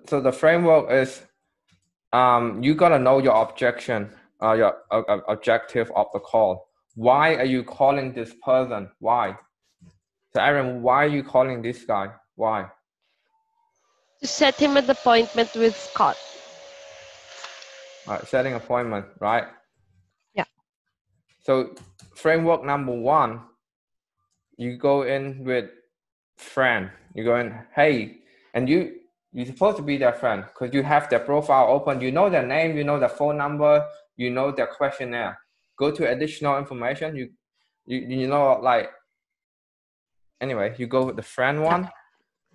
So the framework is you gotta know your objection, your objective of the call. Why are you calling this person? Why? So Aaron, why are you calling this guy? Why? To set him an appointment with Scott. All right, setting appointment, right? Yeah. So framework number 1, you go in with friend. You go in, hey, and you're supposed to be their friend because you have their profile open. You know their name, you know their phone number, you know their questionnaire. Go to additional information. You know, like, anyway, you go with the friend one,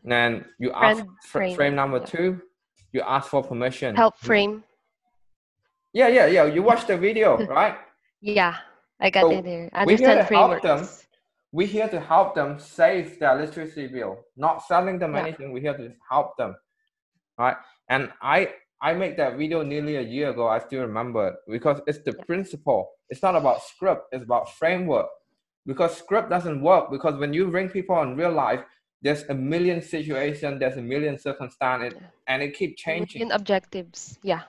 and then you ask frame number 2. You ask for permission. Help frame. Yeah. You watch the video, right? Yeah, I got it there. We're here to frameworks. help them. We're here to help them save their electricity bill, not selling them anything. We're here to help them, right? And I made that video nearly a year ago. I still remember it because it's the principle. It's not about script. It's about framework. Because script doesn't work. Because when you ring people in real life, there's a million situations, there's a million circumstances, and it keeps changing. Million objectives, yeah.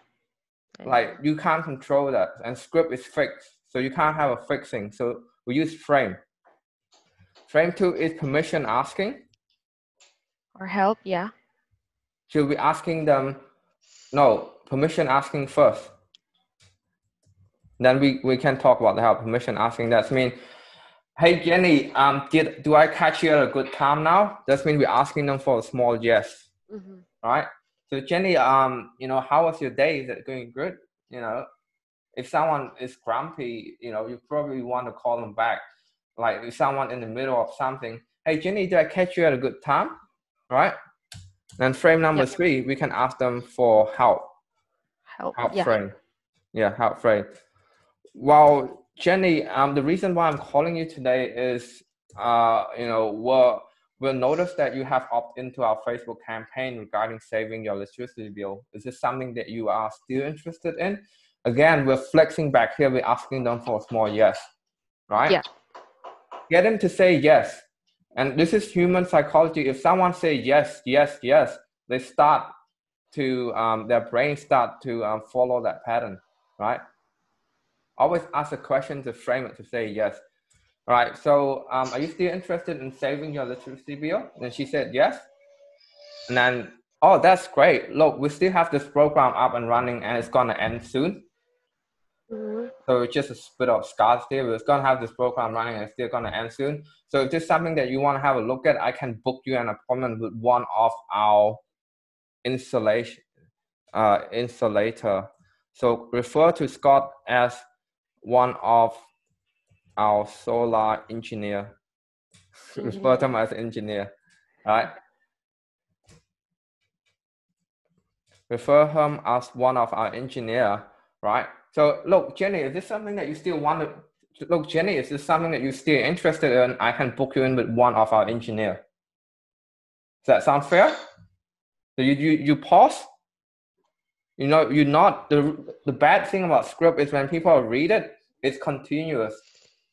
Like you can't control that, and script is fixed, so you can't have a fixing. So we use frame. Frame 2 is permission asking. Or help, yeah. Should we asking them? No, permission asking first. Then we can talk about the help. Permission asking, that's mean, hey Jenny, do I catch you at a good time now? That's mean we're asking them for a small yes, right? So Jenny, you know, how was your day? Is it going good? You know, if someone is grumpy, you know, you probably want to call them back. Like if someone in the middle of something, hey Jenny, did I catch you at a good time? Right? Then frame number 3, we can ask them for help. Help frame. Yeah, help frame. Well, Jenny, the reason why I'm calling you today is, you know, we'll notice that you have opted into our Facebook campaign regarding saving your electricity bill. Is this something that you are still interested in? Again, we're flexing back here. We're asking them for a small yes, right? Yeah. Get them to say yes. And this is human psychology. If someone say yes, they start to, their brain start to follow that pattern, right? Always ask a question to frame it to say yes. All right, so are you still interested in saving your electricity bill? And she said yes. And then, oh, that's great. Look, we still have this program up and running and it's gonna end soon. So it's just a bit of scars there. We're gonna have this program running and it's still gonna end soon. So if there's something that you wanna have a look at, I can book you an appointment with one of our installator. So refer to Scott as one of our solar engineer. Refer to him as engineer, right? Refer him as one of our engineer, right? So look, Jenny, is this something that you still want to, look, Jenny, is this something that you're still interested in? I can book you in with one of our engineer. Does that sound fair? So you pause. You know, you're not, the bad thing about script is when people read it, it's continuous.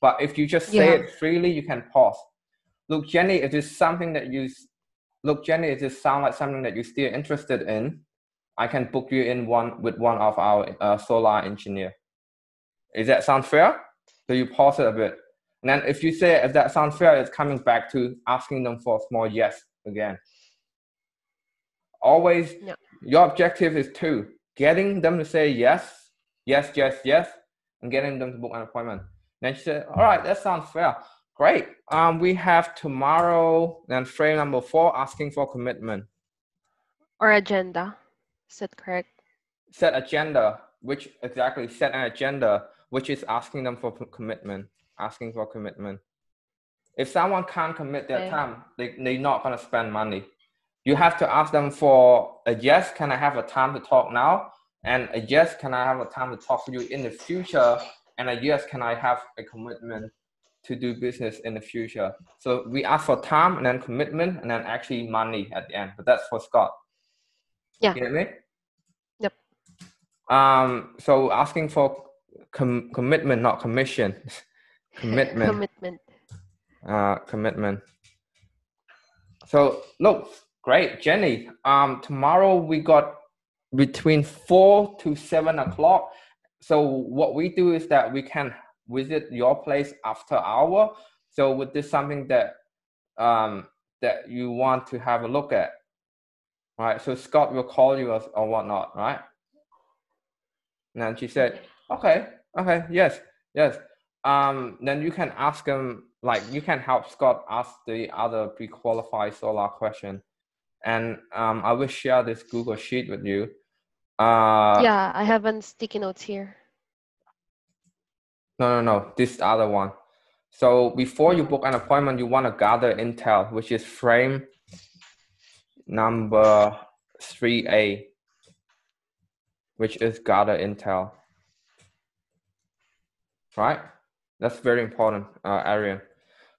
But if you just say it freely, you can pause. Look, Jenny, is this something that you, look, Jenny, does this sound like something that you're still interested in? I can book you in with one of our solar engineer. Does that sound fair? So you pause it a bit. And then if you say, if that sounds fair, it's coming back to asking them for a small yes again. Always, your objective is 2, getting them to say yes, and getting them to book an appointment. Then she said, all right, that sounds fair. Great. We have tomorrow, then frame number 4, asking for commitment. Or agenda. Is that correct? Set agenda, which exactly, set an agenda, which is asking them for commitment, asking for commitment. If someone can't commit their time, they're not going to spend money. You have to ask them for a yes, can I have a time to talk now? And a yes, can I have a time to talk to you in the future? And a yes, can I have a commitment to do business in the future? So we ask for time and then commitment and then actually money at the end. But that's for Scott. Yeah. You get me? Yep. So asking for commitment, not commission. Commitment. Commitment. Commitment. So look, Great, Jenny. Tomorrow we got between 4 to 7 o'clock. So what we do is that we can visit your place after hour. So with this something that that you want to have a look at, right? So Scott will call you or whatnot, right? And then she said, okay, yes. Then you can ask him, like you can help Scott ask the other pre-qualified solar question. And I will share this Google Sheet with you. Yeah, I have sticky notes here. No, this other one. So before you book an appointment, you want to gather intel, which is frame number 3A, which is gather intel, right? That's very important, Arian.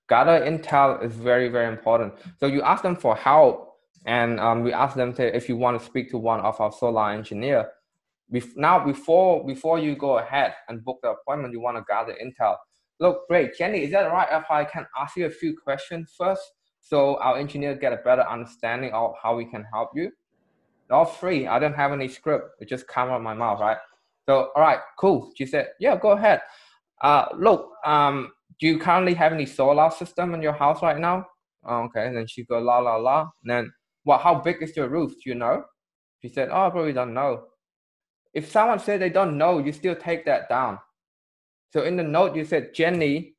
Gather intel is very, very important. So you ask them for help, and we ask them if you want to speak to one of our solar engineer. Now, before you go ahead and book the appointment, you want to gather intel. Look, great, Jenny, is that right if I can ask you a few questions first, so our engineer get a better understanding of how we can help you? All free. I don't have any script. It just come out of my mouth, right? So, all right, cool. She said, yeah, go ahead. Look, do you currently have any solar system in your house right now? Okay, and then she go, la, la, la. And then, well, how big is your roof? Do you know? She said, oh, I probably don't know. If someone said they don't know, you still take that down. So in the note, you said, Jenny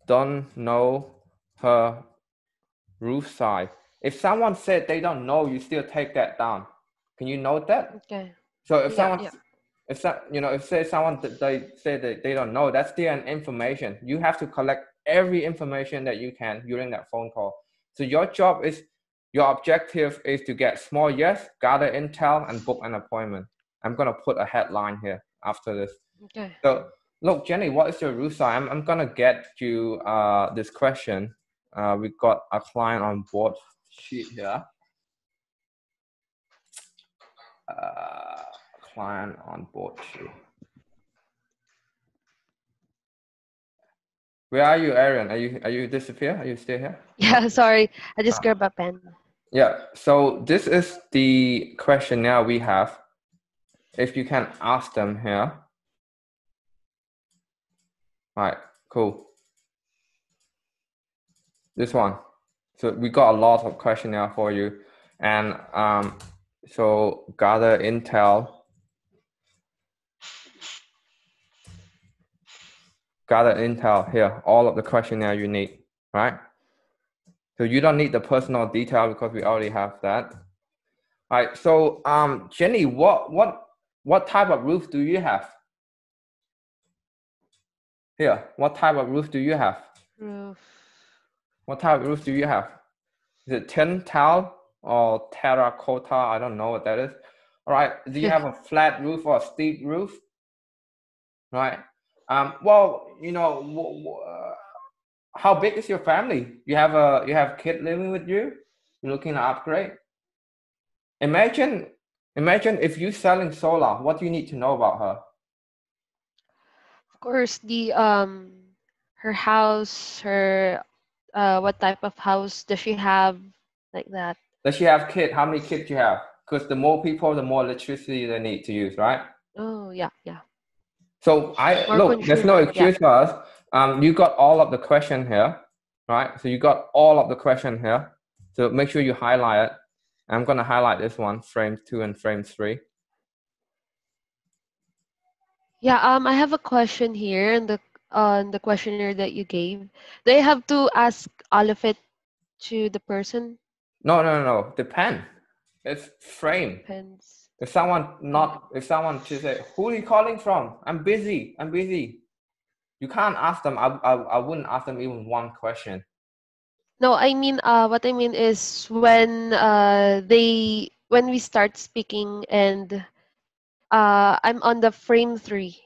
don't know her roof size. If someone said they don't know, you still take that down. Can you note that? Okay. So if someone, if someone they say that they don't know, that's still an information. You have to collect every information that you can during that phone call. So your job is, your objective is to get small yes, gather intel, and book an appointment. I'm gonna put a headline here after this. Okay. So look, Jenny, what is your roof size? I'm gonna get you this question. We got a client on board sheet here. Client on board sheet. Where are you, Aaron? Are you disappear? Are you still here? Yeah, sorry. I just grabbed a pen. Yeah, so this is the questionnaire we have. If you can ask them here. All right, cool. This one. So we got a lot of questionnaire for you. And so gather intel. Gather intel here, all of the questionnaire you need, right? So you don't need the personal detail because we already have that. All right, so Jenny, what type of roof do you have? Here, what type of roof do you have? Roof. What type of roof do you have? Is it tin tile or terracotta? I don't know what that is. All right, do you have a flat roof or a steep roof? Right. Well, you know, how big is your family? You have kid living with you? You're looking to upgrade? Imagine if you're selling solar, what do you need to know about her? Of course, the her house, her what type of house does she have, like that. Does she have kids? How many kids do you have? Because the more people, the more electricity they need to use, right? Oh yeah. So look, there's no excuse for us. You got all of the question here, right? So you got all of the question here. So make sure you highlight it. I'm gonna highlight this one, frame 2 and frame 3. Yeah, I have a question here on the questionnaire that you gave. Do I have to ask all of it to the person? No. Depend. It's frame. Depends. If someone to say, who are you calling from? I'm busy. You can't ask them. I wouldn't ask them even one question. No, I mean, what I mean is when we start speaking and I'm on the frame 3.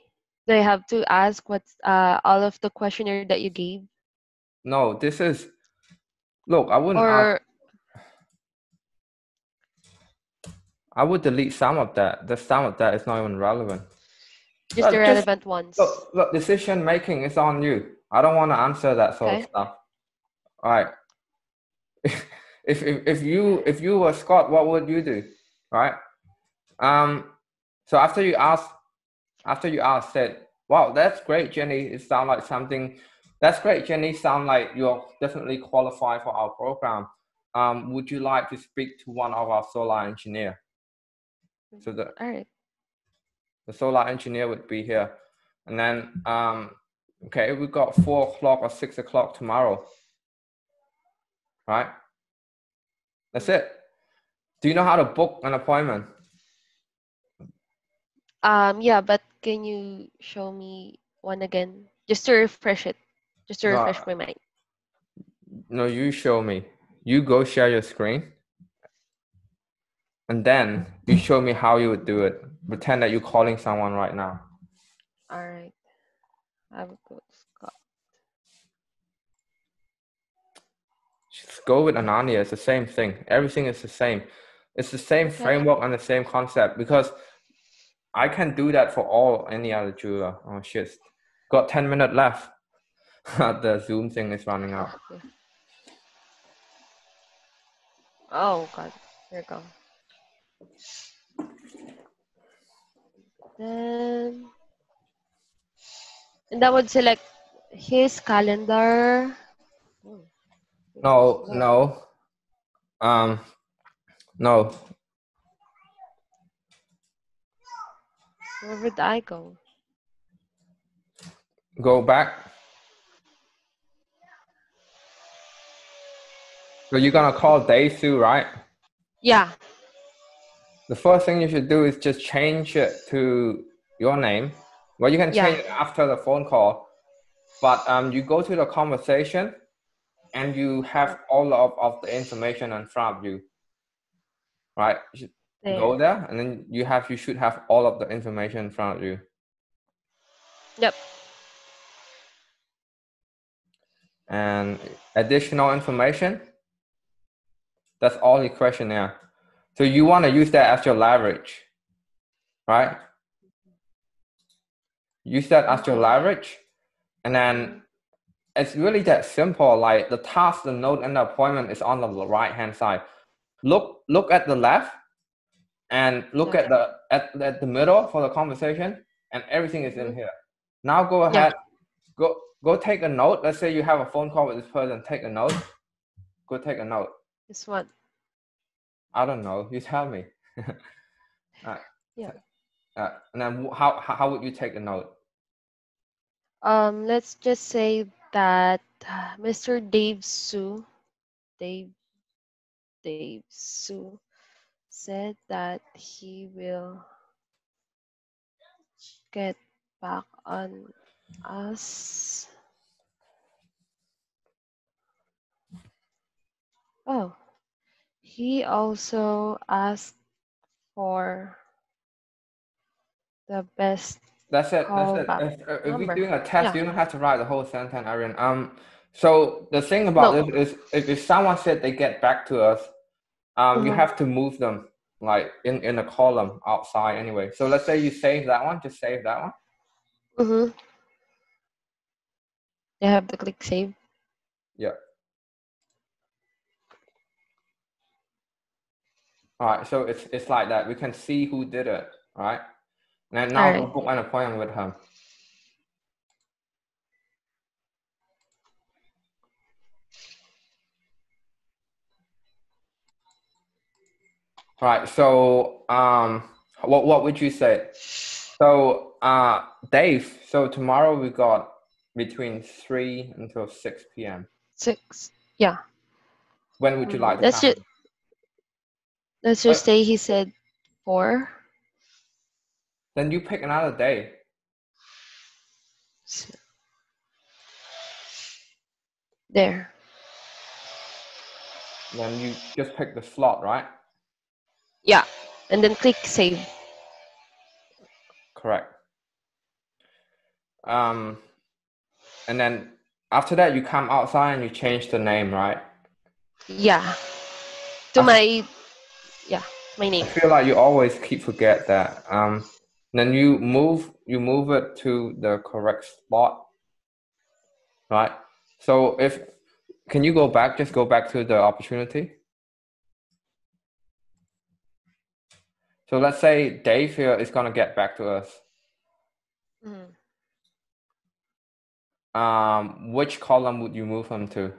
Do I have to ask what's all of the questionnaire that you gave? No, this is, look, I wouldn't ask. I would delete some of that. The some of that is not even relevant. Just the relevant ones. Look, decision making is on you. I don't want to answer that sort of Okay. stuff. All right. if you were Scott, what would you do? Right. So after you ask, said, wow, that's great, Jenny. It sounds like something. That's great, Jenny. Sound like you're definitely qualified for our program. Would you like to speak to one of our solar engineer? So all right. the solar engineer would be here, and then okay, we got 4 o'clock or 6 o'clock tomorrow. Right. That's it. Do you know how to book an appointment? Yeah, but can you show me one again, just to refresh it, just to refresh my mind? No, you show me. You go share your screen. And then you show me how you would do it. Pretend that you're calling someone right now. All right. I will go to Scott. Just go with Ananya. It's the same thing. Everything is the same. It's the same framework and the same concept, because I can do that for any other jeweler. Oh shit. Got 10 minutes left. The Zoom thing is running out. Okay. Oh God. Here we go. Then, and that would select his calendar. No. No. Where would I go? Go back. So you're gonna call Dave too, right? Yeah. The first thing you should do is just change it to your name. Well, you can change it after the phone call, but you go to the conversation and you have all of the information in front of you, right? You should go there, and then you should have all of the information in front of you. Yep. And additional information, that's all the questionnaire. So you want to use that as your leverage, right? Use that as your leverage, and then it's really that simple. Like the task, the note, and the appointment is on the right hand side. Look at the left, and look at the middle for the conversation, and everything is in here. Now go ahead, go take a note. Let's say you have a phone call with this person. Take a note. Go take a note. This one. I don't know. You tell me. Yeah. And then how would you take a note? Let's just say that Mr. Dave Su said that he will get back on us. Oh, he also asked for the best. That's it. If you're doing a test, you don't have to write the whole sentence, Aaron. So the thing about this is, if someone said they get back to us, you have to move them like in a column outside anyway. So let's say you save that one. Just save that one. You have to click save. Yeah. All right. So it's like that. We can see who did it. All right. And now go book an appointment with him. All right. So what would you say? So Dave. So tomorrow we got between 3 until 6 p.m. 6. Yeah. When would you like to come? Let's just say he said 4. Then you pick another day. There. Then you just pick the slot, right? Yeah. And then click save. Correct. And then after that, you come outside and you change the name, right? Yeah. To my name. I feel like you always forget that. Then you move it to the correct spot. right? So can you go back, just go back to the opportunity? So let's say Dave here is going to get back to us. Which column would you move them to?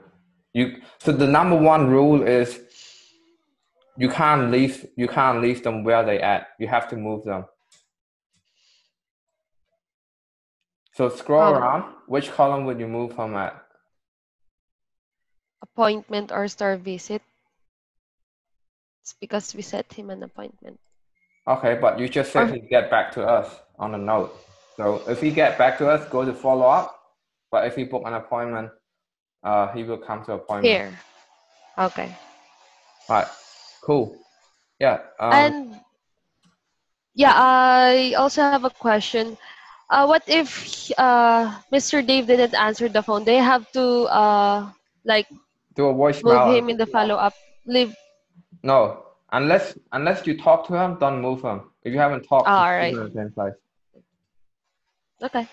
So the number one rule is you can't leave them where they at. You have to move them. So scroll around. Which column would you move them at? Appointment or store visit. It's because we set him an appointment. Okay, but you just said he'd get back to us on a note. So if he get back to us, go to follow up. But if he book an appointment, he will come to appointment. Here. Okay. Right. Cool. Yeah. And yeah, I also have a question. What if Mr. Dave didn't answer the phone? They have to like do a voicemail. Move him in the follow-up. Leave. No, unless you talk to him, don't move him. If you haven't talked, all right. in the same place. Okay.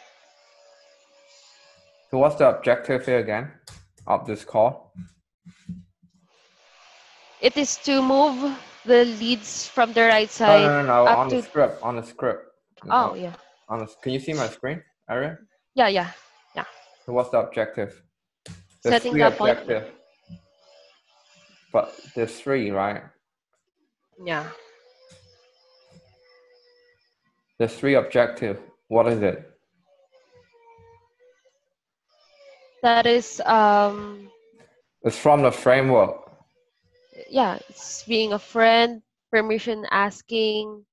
So what's the objective here again of this call? It is to move the leads from the right side. No. On the script. On the script. Oh, yeah. Can you see my screen, Ariel? Yeah. So what's the objective? There's setting the appointment. But there's 3, right? Yeah. There's 3 objectives. What is it? That is It's from the framework. Yeah, it's being a friend, permission asking,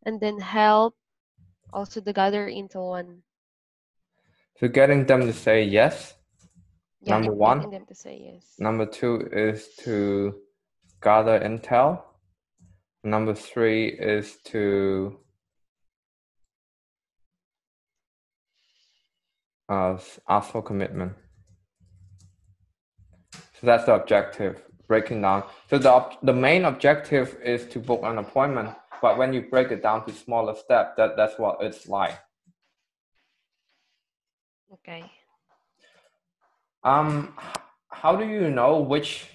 and then help, also the gather into one. So getting them to say yes. Yeah, number 1. Getting them to say yes. Number 2 is to gather intel. Number 3 is to ask for commitment. So that's the objective, breaking down. So the main objective is to book an appointment, but when you break it down to smaller steps, that's what it's like. Okay. How do you know which